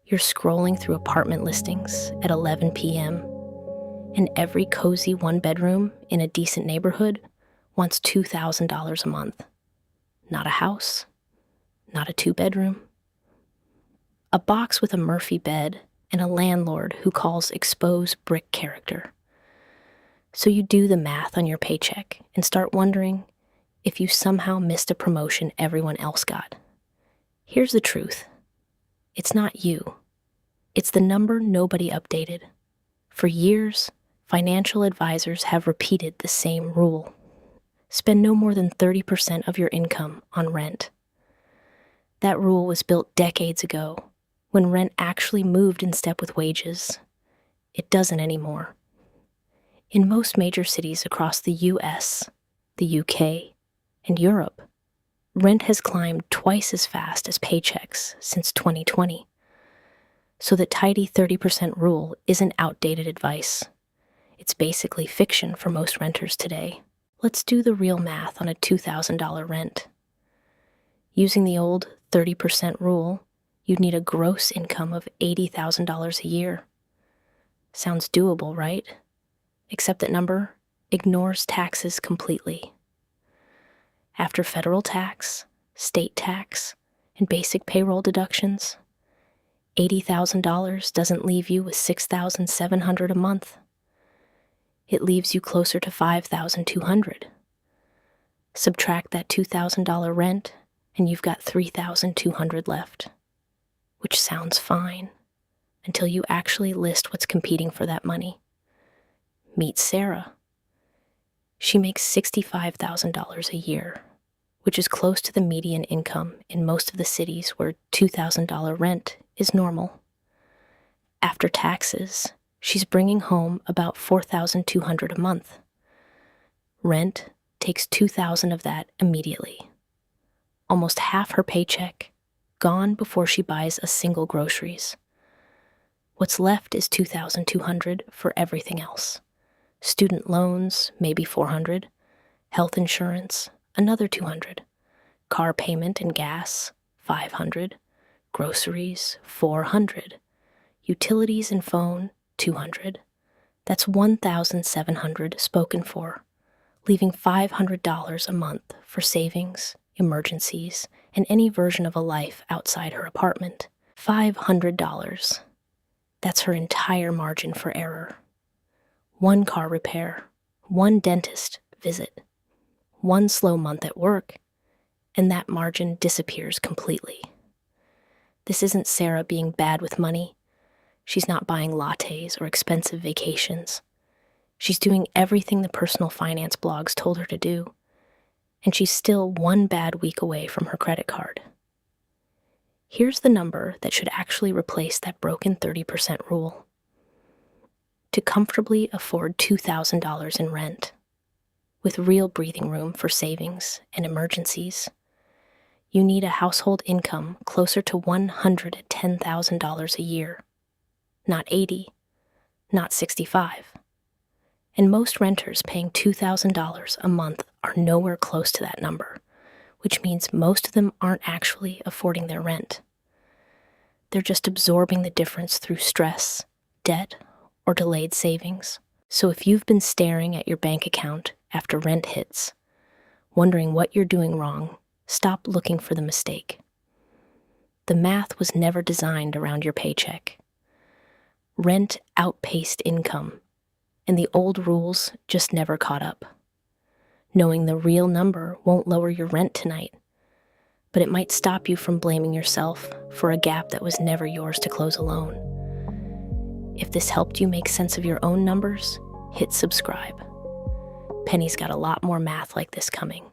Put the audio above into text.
You're scrolling through apartment listings at 11 p.m., and every cozy one-bedroom in a decent neighborhood wants $2,000 a month. Not a house, not a two-bedroom. A box with a Murphy bed and a landlord who calls exposed brick character. So you do the math on your paycheck and start wondering if you somehow missed a promotion everyone else got. Here's the truth. It's not you. It's the number nobody updated. For years, financial advisors have repeated the same rule. Spend no more than 30% of your income on rent. That rule was built decades ago, when rent actually moved in step with wages. It doesn't anymore. In most major cities across the US, the UK, and Europe, rent has climbed twice as fast as paychecks since 2020. So the tidy 30% rule isn't outdated advice. It's basically fiction for most renters today. Let's do the real math on a $2,000 rent. Using the old 30% rule, you'd need a gross income of $80,000 a year. Sounds doable, right? Except that number ignores taxes completely. After federal tax, state tax, and basic payroll deductions, $80,000 doesn't leave you with $6,700 a month. It leaves you closer to $5,200. Subtract that $2,000 rent, and you've got $3,200 left, which sounds fine until you actually list what's competing for that money. Meet Sarah. She makes $65,000 a year, which is close to the median income in most of the cities where $2,000 rent is normal. After taxes, she's bringing home about $4,200 a month. Rent takes $2,000 of that immediately. Almost half her paycheck, gone before she buys a single groceries. What's left is $2,200 for everything else. Student loans, maybe $400. Health insurance, another $200. Car payment and gas, $500. Groceries, $400. Utilities and phone, $200. That's $1,700 spoken for, leaving $500 a month for savings, emergencies, and any version of a life outside her apartment. $500. That's her entire margin for error. One car repair, one dentist visit, one slow month at work, and that margin disappears completely. This isn't Sarah being bad with money. She's not buying lattes or expensive vacations. She's doing everything the personal finance blogs told her to do, and she's still one bad week away from her credit card. Here's the number that should actually replace that broken 30% rule. To comfortably afford $2,000 in rent, with real breathing room for savings and emergencies, you need a household income closer to $110,000 a year. Not 80, not 65. And most renters paying $2,000 a month are nowhere close to that number, which means most of them aren't actually affording their rent. They're just absorbing the difference through stress, debt, or delayed savings. So if you've been staring at your bank account after rent hits, wondering what you're doing wrong, stop looking for the mistake. The math was never designed around your paycheck. Rent outpaced income, and the old rules just never caught up. Knowing the real number won't lower your rent tonight, but it might stop you from blaming yourself for a gap that was never yours to close alone. If this helped you make sense of your own numbers, hit subscribe. Penny's got a lot more math like this coming.